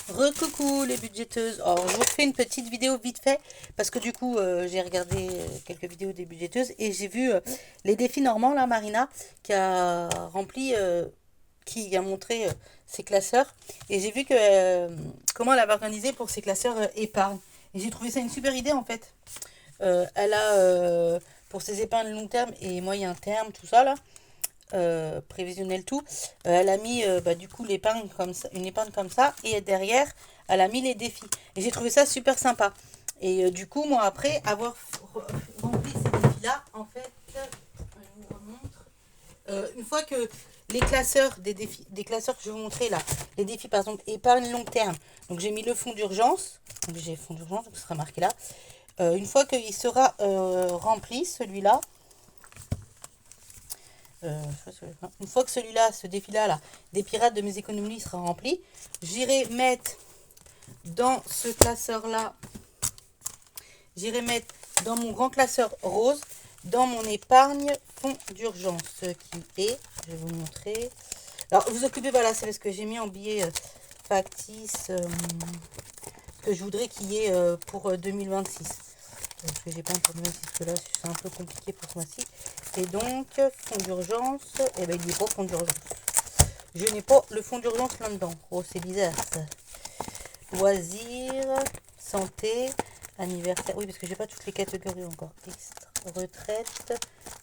Recoucou les budgéteuses. Alors, je vous refais une petite vidéo vite fait parce que du coup, j'ai regardé quelques vidéos des budgéteuses et j'ai vu les défis normands là, Marina, qui a rempli, qui a montré ses classeurs et j'ai vu que comment elle avait organisé pour ses classeurs épargne. Et j'ai trouvé ça une super idée en fait. Elle a pour ses épargnes long terme et moyen terme, tout ça là, prévisionnel tout. Elle a mis bah, du coup l'épargne comme ça, une épargne comme ça, et derrière, elle a mis les défis. Et j'ai trouvé ça super sympa. Et du coup, moi après avoir rempli ces défis-là, en fait, je vous remontre. Une fois que les classeurs des défis, des classeurs que je vais vous montrer là, les défis par exemple épargne long terme, donc j'ai mis le fonds d'urgence, donc j'ai fonds d'urgence, donc ce sera marqué là. Une fois qu'il sera rempli, celui-là, une fois que celui-là, ce défi-là, là, des pirates de mes économies sera rempli, j'irai mettre dans ce classeur-là, j'irai mettre dans mon grand classeur rose, dans mon épargne fonds d'urgence, qui est, je vais vous montrer. Alors, vous occupez, voilà, c'est parce que j'ai mis en billet factice, que je voudrais qu'il y ait pour 2026. Parce que j'ai pas pour 2026, parce que là, c'est un peu compliqué pour ce mois-ci. Et donc, fonds d'urgence, eh ben, il n'est pas fonds d'urgence. Je n'ai pas le fonds d'urgence là-dedans. Oh, c'est bizarre ça. Loisirs, santé, anniversaire. Oui, parce que j'ai pas toutes les catégories encore. Extra, retraite,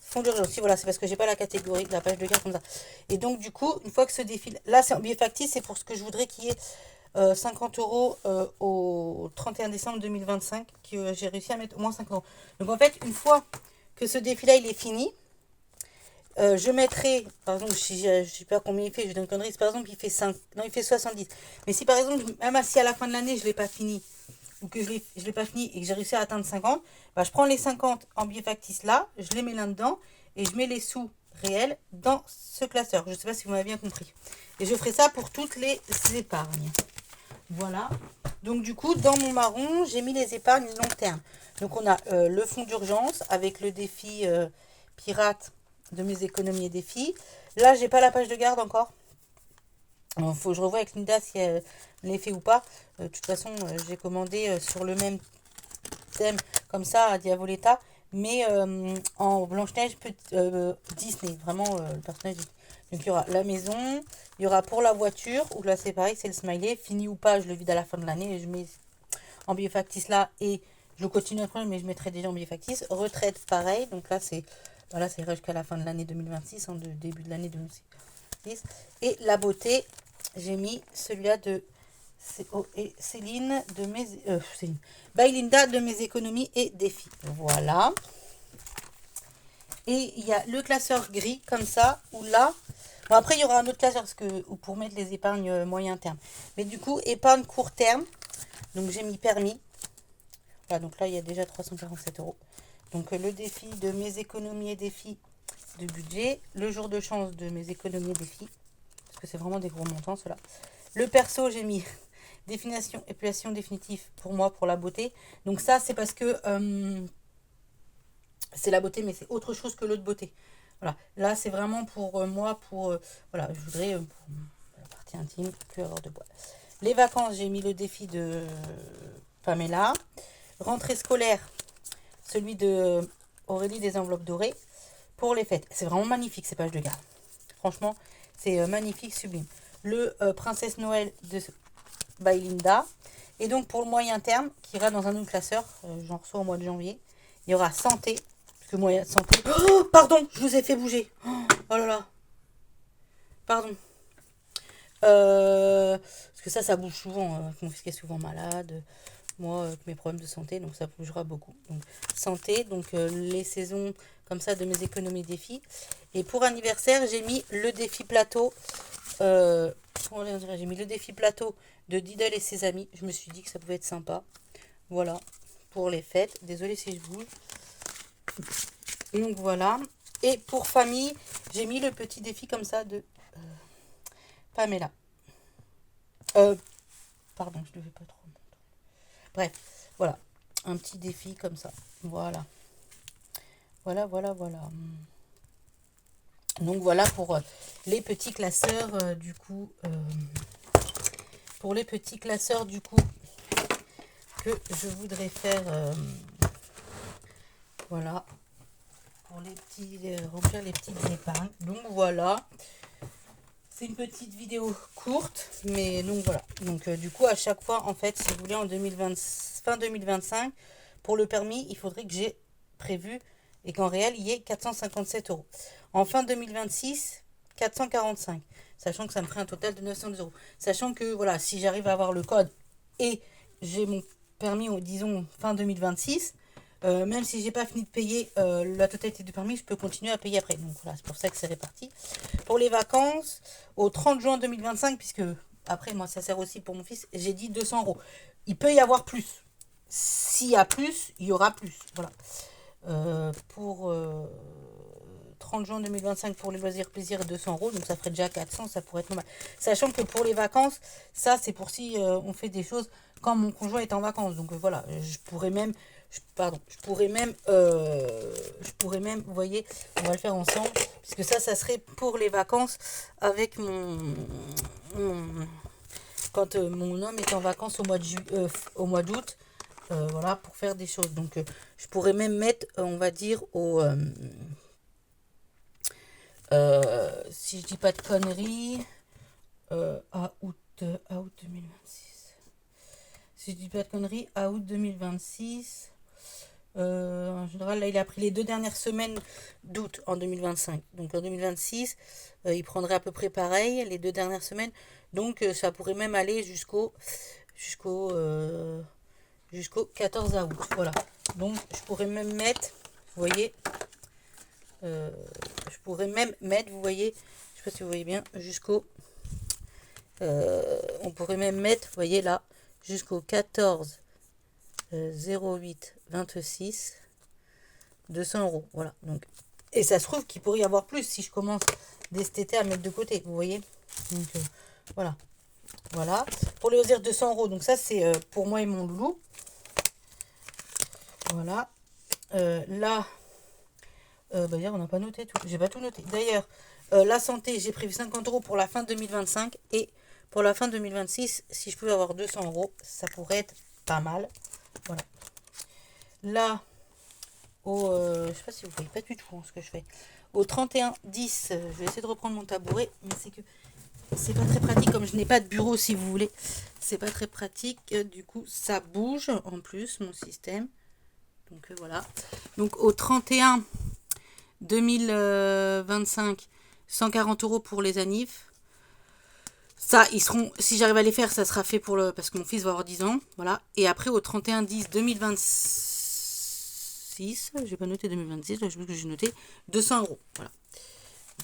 fonds d'urgence. Si, voilà, c'est parce que j'ai pas la catégorie, la page de garde comme ça. Et donc, du coup, une fois que ce défile, là, c'est en billet factice, c'est pour ce que je voudrais qu'il y ait 50 euros au 31 décembre 2025, que j'ai réussi à mettre au moins 50 euros. Donc, en fait, une fois que ce défi-là, il est fini, je mettrai, par exemple, si je sais pas combien il fait, je donne une connerie, par exemple, il fait 5, non, il fait 70. Mais si par exemple, même si à la fin de l'année, je ne l'ai pas fini, ou que je l'ai pas fini et que j'ai réussi à atteindre 50, bah, je prends les 50 en billet factice là, je les mets là-dedans, et je mets les sous réels dans ce classeur. Je ne sais pas si vous m'avez bien compris. Et je ferai ça pour toutes les épargnes. Voilà. Donc du coup, dans mon marron, j'ai mis les épargnes long terme. Donc on a le fonds d'urgence avec le défi pirate de mes économies et défis. Là, j'ai pas la page de garde encore. Il faut que je revoie avec Linda si elle l'a fait ou pas. De toute façon, j'ai commandé sur le même thème comme ça à Diavoletta, mais en Blanche-Neige Disney, vraiment le personnage Disney. Donc il y aura la maison, il y aura pour la voiture, où là c'est pareil, c'est le smiley, fini ou pas, je le vide à la fin de l'année, et je mets en billet factice là, et je continue après, mais je mettrai déjà en billet factice. Retraite, pareil, donc là c'est voilà, c'est jusqu'à la fin de l'année 2026, hein, de début de l'année 2026. Et la beauté, j'ai mis celui-là de Céline de mes Céline. Linda de mes économies et défis. Voilà. Et il y a le classeur gris comme ça, où là, bon, après il y aura un autre classeur parce que, pour mettre les épargnes moyen terme. Mais du coup, épargne court terme. Donc j'ai mis permis. Voilà, donc là il y a déjà 347 euros. Donc le défi de mes économies et défis de budget. Le jour de chance de mes économies et défis. Parce que c'est vraiment des gros montants cela. Le perso, j'ai mis définition, épilation définitive pour moi, pour la beauté. Donc ça, c'est parce que c'est la beauté, mais c'est autre chose que l'autre beauté. Voilà. Là, c'est vraiment pour moi, pour... voilà, je voudrais, pour la partie intime, plus avoir de bois. Les vacances, j'ai mis le défi de Pamela. Rentrée scolaire, celui de Aurélie des enveloppes dorées. Pour les fêtes, c'est vraiment magnifique ces pages de garde. Franchement, c'est magnifique, sublime. Le Princesse Noël de by Linda. Et donc pour le moyen terme, qui ira dans un autre classeur, j'en reçois au mois de janvier, il y aura santé. Parce que moyen santé. Oh, pardon, je vous ai fait bouger. Oh là là. Pardon. Parce que ça bouge souvent. Mon fils est souvent malade. Moi, avec mes problèmes de santé, donc ça bougera beaucoup. Donc santé, donc les saisons comme ça de mes économies défis. Et pour anniversaire, j'ai mis le défi plateau. J'ai mis le défi plateau de Diddle et ses amis. Je me suis dit que ça pouvait être sympa. Voilà, pour les fêtes. Désolée si je bouge. Donc voilà. Et pour famille, j'ai mis le petit défi comme ça de Pamela. Pardon, je ne le fais pas trop. Bref, voilà. Un petit défi comme ça. Voilà. Voilà, voilà, voilà. Donc voilà pour les petits classeurs, du coup, pour les petits classeurs du coup que je voudrais faire. Voilà. Pour les petits, remplir les petites épargnes. Donc voilà. C'est une petite vidéo courte, mais donc voilà. Donc du coup, à chaque fois, en fait, si vous voulez, en 2020, fin 2025, pour le permis, il faudrait que j'ai prévu et qu'en réel, il y ait 457 euros. En fin 2026, 445. Sachant que ça me ferait un total de 900 euros. Sachant que, voilà, si j'arrive à avoir le code et j'ai mon permis, disons, fin 2026, même si j'ai pas fini de payer la totalité du permis, je peux continuer à payer après. Donc voilà, c'est pour ça que c'est réparti. Pour les vacances, au 30 juin 2025, puisque après moi ça sert aussi pour mon fils, j'ai dit 200 euros. Il peut y avoir plus. S'il y a plus, il y aura plus. Voilà. Pour 30 juin 2025 pour les loisirs plaisir 200 euros, donc ça ferait déjà 400, ça pourrait être normal. Sachant que pour les vacances, ça c'est pour si on fait des choses quand mon conjoint est en vacances. Donc voilà, je pourrais même, vous voyez, on va le faire ensemble, puisque ça serait pour les vacances avec quand mon homme est en vacances au mois d'août. Voilà, pour faire des choses. Donc, je pourrais même mettre, on va dire, si je dis pas de conneries, à août 2026. Si je dis pas de conneries, à août 2026. En général, là, il a pris les 2 dernières semaines d'août en 2025. Donc, en 2026, il prendrait à peu près pareil, les 2 dernières semaines. Donc, ça pourrait même aller jusqu'au 14 août. Voilà. Donc, je pourrais même mettre, vous voyez, vous voyez, je sais pas si vous voyez bien, on pourrait même mettre, vous voyez là, jusqu'au 14 08 26 200 euros. Voilà. Donc, et ça se trouve qu'il pourrait y avoir plus si je commence dès cet été à mettre de côté, vous voyez. Donc, voilà. Voilà. Pour les loisirs, 200 euros. Donc, ça, c'est pour moi et mon loulou. Voilà. Là, d'ailleurs, on n'a pas noté tout. J'ai pas tout noté. D'ailleurs, la santé, j'ai prévu 50 euros pour la fin 2025. Et pour la fin 2026, si je pouvais avoir 200 euros, ça pourrait être pas mal. Voilà. Là, je sais pas si vous voyez pas du tout ce que je fais. Au 31-10, je vais essayer de reprendre mon tabouret. Mais c'est que c'est pas très pratique. Comme je n'ai pas de bureau, si vous voulez. C'est pas très pratique. Du coup, ça bouge en plus, mon système. Donc voilà. Donc au 31 2025, 140 euros pour les anifs. Ça, ils seront, si j'arrive à les faire, ça sera fait parce que mon fils va avoir 10 ans. Voilà. Et après au 31 10 2026, j'ai pas noté 2026, je veux que j'ai noté 200 euros.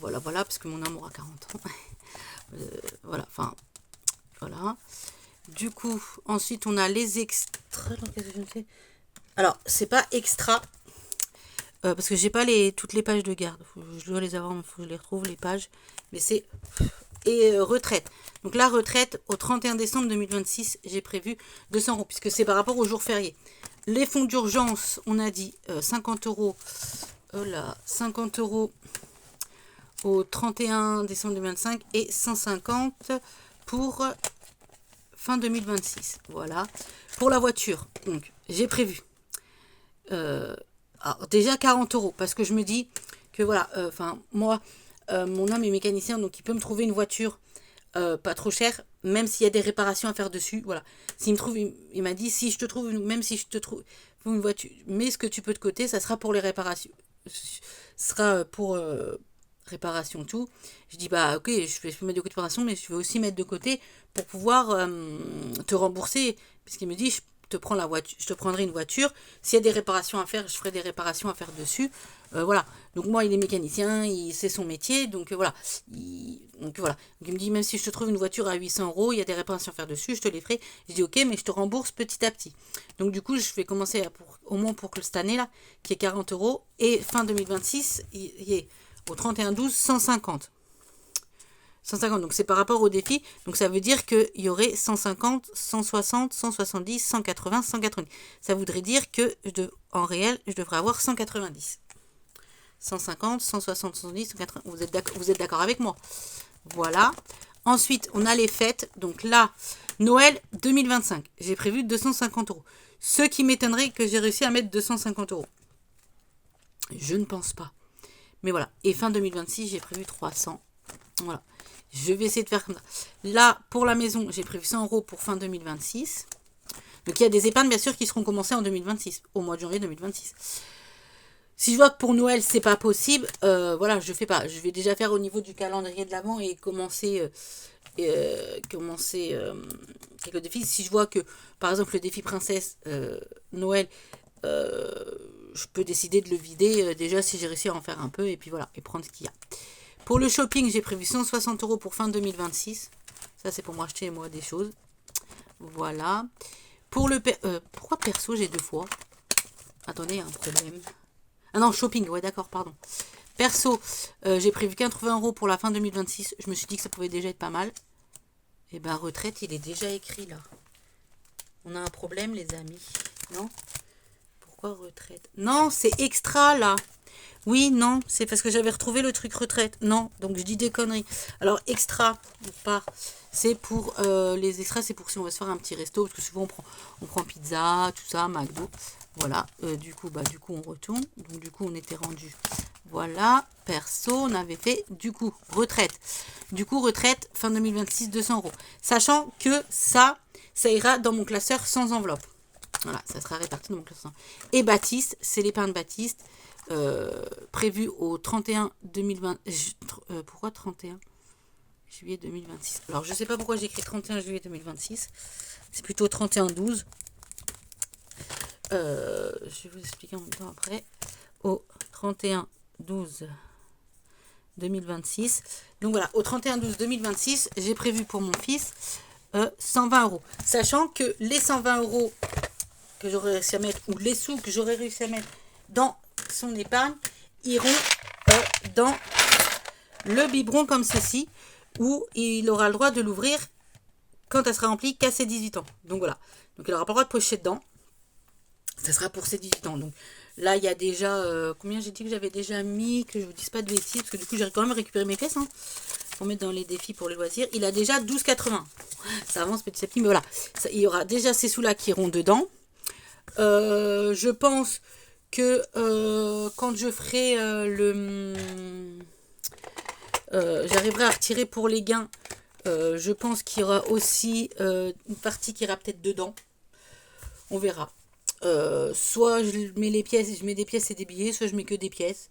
Voilà. Voilà, parce que mon homme aura 40 ans. Voilà, enfin, voilà. Du coup, ensuite on a les extras. Alors, c'est pas extra. Parce que j'ai pas toutes les pages de garde. Je dois les avoir, il faut que je les retrouve, les pages. Mais c'est... Et retraite. Donc la retraite, au 31 décembre 2026, j'ai prévu 200 euros. Puisque c'est par rapport aux jours fériés. Les fonds d'urgence, on a dit 50 euros. 50 euros au 31 décembre 2025. Et 150 pour fin 2026. Voilà. Pour la voiture, donc, j'ai prévu... alors déjà 40 euros parce que je me dis que voilà, moi, mon homme est mécanicien, donc il peut me trouver une voiture pas trop chère, même s'il y a des réparations à faire dessus. Voilà. S'il me trouve, il m'a dit, si je te trouve même si je te trouve une voiture, mets ce que tu peux de côté, ça sera pour les réparations. Ce sera pour réparation tout. Je dis bah ok, je vais mettre de côté réparation, mais je vais aussi mettre de côté pour pouvoir te rembourser, puisqu'il me dit je te prendrai une voiture. S'il y a des réparations à faire, je ferai des réparations à faire dessus. Voilà. Donc moi, il est mécanicien, c'est son métier, donc voilà. Donc il me dit, même si je te trouve une voiture à 800 euros, il y a des réparations à faire dessus, je te les ferai. Je dis ok, mais je te rembourse petit à petit. Donc du coup, je vais commencer au moins pour que cette année-là, qui est 40 euros, et fin 2026, il est au 31-12, 150. 150, donc c'est par rapport au défi. Donc ça veut dire qu'il y aurait 150, 160, 170, 180, 190. Ça voudrait dire que en réel, je devrais avoir 190. 150, 160, 170, 180. Vous êtes d'accord avec moi? Voilà. Ensuite, on a les fêtes. Donc là, Noël 2025, j'ai prévu 250 euros. Ce qui m'étonnerait que j'ai réussi à mettre 250 euros. Je ne pense pas. Mais voilà. Et fin 2026, j'ai prévu 300. Voilà. Je vais essayer de faire comme ça. Là, pour la maison, j'ai prévu 100 euros pour fin 2026. Donc, il y a des épargnes, bien sûr, qui seront commencées en 2026, au mois de janvier 2026. Si je vois que pour Noël, c'est pas possible, voilà, je fais pas. Je vais déjà faire au niveau du calendrier de l'avant et commencer quelques défis. Si je vois que, par exemple, le défi princesse Noël, je peux décider de le vider déjà si j'ai réussi à en faire un peu et puis voilà, et prendre ce qu'il y a. Pour le shopping, j'ai prévu 160 euros pour fin 2026. Ça, c'est pour m'acheter moi des choses. Voilà. Pour le pourquoi perso j'ai deux fois? Attendez, il y a un problème. Ah non, shopping, ouais d'accord, pardon. Perso, j'ai prévu 80 euros pour la fin 2026. Je me suis dit que ça pouvait déjà être pas mal. Et ben retraite, il est déjà écrit là. On a un problème les amis. Non? Pourquoi retraite? Non, c'est extra là. Oui, non, c'est parce que j'avais retrouvé le truc retraite. Non, donc je dis des conneries. Alors, extra, c'est pour les extras, c'est pour si on va se faire un petit resto, parce que souvent on prend pizza, tout ça, McDo. Voilà, du coup, on retourne. Donc, du coup, on était rendu. Voilà, perso, on avait fait, du coup, retraite. Du coup, retraite, fin 2026, 200 euros. Sachant que ça ira dans mon classeur sans enveloppe. Voilà, ça sera réparti dans mon classeur. Et Baptiste, c'est l'épargne Baptiste. Prévu au 31 2020. Pourquoi 31 juillet 2026? Alors, je sais pas pourquoi j'ai écrit 31 juillet 2026. C'est plutôt 31-12. Je vais vous expliquer en même temps après. Au 31-12 2026. Donc voilà, au 31-12 2026, j'ai prévu pour mon fils 120 euros. Sachant que les 120 euros que j'aurais réussi à mettre, ou les sous que j'aurais réussi à mettre dans son épargne, iront dans le biberon comme ceci, où il aura le droit de l'ouvrir quand elle sera remplie qu'à ses 18 ans. Donc voilà. Donc il n'aura pas le droit de pocher dedans. Ça sera pour ses 18 ans. Donc là, il y a déjà... combien j'ai dit que j'avais déjà mis, que je vous dise pas de bêtises, parce que du coup, j'ai quand même récupéré mes pièces, pour mettre dans les défis pour les loisirs. Il a déjà 12,80. Ça avance petit à petit, mais voilà. Ça, il y aura déjà ces sous-là qui iront dedans. Je pense que quand je ferai j'arriverai à retirer pour les gains, je pense qu'il y aura aussi une partie qui ira peut-être dedans. On verra. Soit je mets les pièces, je mets des pièces et des billets, soit je mets que des pièces.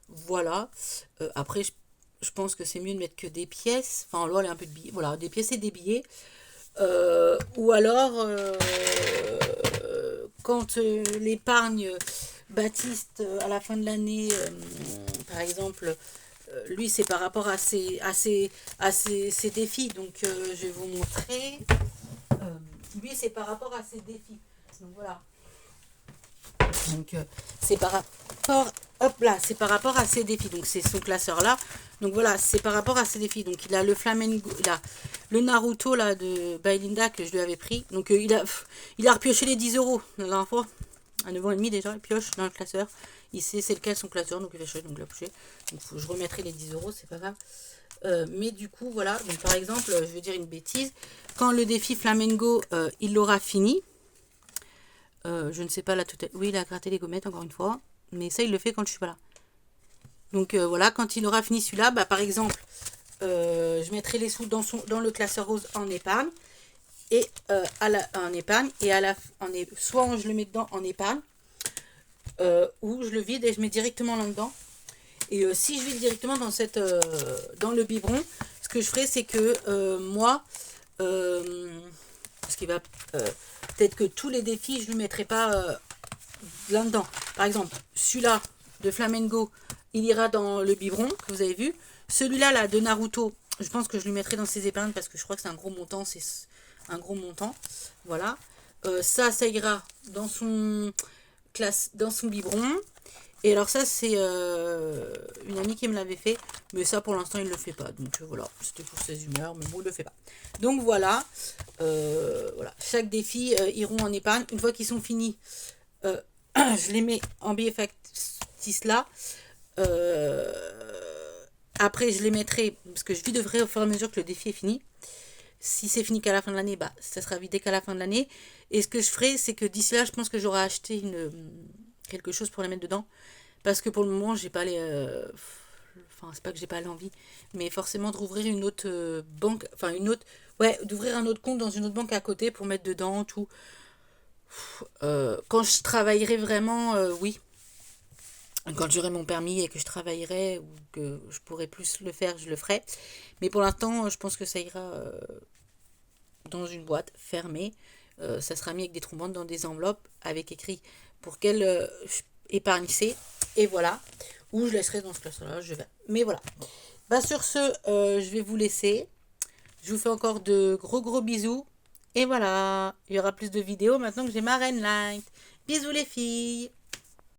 Voilà. Après, je pense que c'est mieux de mettre que des pièces. Enfin, là, il y a un peu de billets. Voilà, des pièces et des billets. Ou alors, quand l'épargne Baptiste, à la fin de l'année, par exemple, lui, c'est par rapport à ses défis. Donc, je vais vous montrer. Lui, c'est par rapport à ses défis. Donc, voilà. Donc, c'est par rapport... Hop là, c'est par rapport à ses défis. Donc, c'est son classeur là. Donc, voilà, c'est par rapport à ses défis. Donc, il a le Flamengo, il a le Naruto là de Bailinda que je lui avais pris. Donc, il a repioché les 10 euros la dernière fois. À 9 ans et demi déjà, il pioche dans le classeur. Il sait c'est lequel son classeur, donc il va choisir, donc il a pioché. Donc je remettrai les 10 euros, c'est pas grave. Mais du coup, voilà. Donc par exemple, je vais dire une bêtise. Quand le défi Flamengo, il l'aura fini. Je ne sais pas là tout à... Oui, il a gratté les gommettes encore une fois. Mais ça, il le fait quand je suis pas là. Donc voilà, quand il aura fini celui-là, bah, par exemple, je mettrai les sous dans le classeur rose en épargne. Et en épargne. Et soit je le mets dedans en épargne. Ou je le vide et je mets directement là-dedans. Et si je vide directement dans le biberon, ce que je ferai, c'est que moi, parce qu'il va peut-être que tous les défis, je ne lui mettrai pas là-dedans. Par exemple, celui-là de Flamengo, il ira dans le biberon que vous avez vu. Celui-là là, de Naruto, je pense que je lui mettrai dans ses épargnes parce que je crois que c'est un gros montant. C'est un gros montant. Voilà. Ça ira dans son biberon. Et alors ça, c'est une amie qui me l'avait fait. Mais ça, pour l'instant, il ne le fait pas. Donc voilà, c'était pour ses humeurs. Mais bon, il ne le fait pas. Donc voilà. Voilà. Chaque défi iront en épargne. Une fois qu'ils sont finis, je les mets en billet factice là. Après, je les mettrai, parce que je vis de vrai au fur et à mesure que le défi est fini. Si c'est fini qu'à la fin de l'année, bah, ça sera vidé qu'à la fin de l'année. Et ce que je ferai, c'est que d'ici là, je pense que j'aurai acheté quelque chose pour la mettre dedans. Parce que pour le moment, j'ai pas les... Enfin, c'est pas que j'ai pas l'envie, mais forcément de rouvrir une autre banque, enfin une autre... Ouais, d'ouvrir un autre compte dans une autre banque à côté pour mettre dedans tout. Quand je travaillerai vraiment, oui. Quand j'aurai mon permis et que je travaillerai ou que je pourrai plus le faire, je le ferai. Mais pour l'instant, je pense que ça ira dans une boîte fermée. Ça sera mis avec des trombantes dans des enveloppes avec écrit pour quelle épargne c'est. Et voilà. Ou je laisserai dans ce classeur-là, je vais. Mais voilà. Bah sur ce, je vais vous laisser. Je vous fais encore de gros bisous. Et voilà. Il y aura plus de vidéos maintenant que j'ai ma Reine Light. Bisous les filles.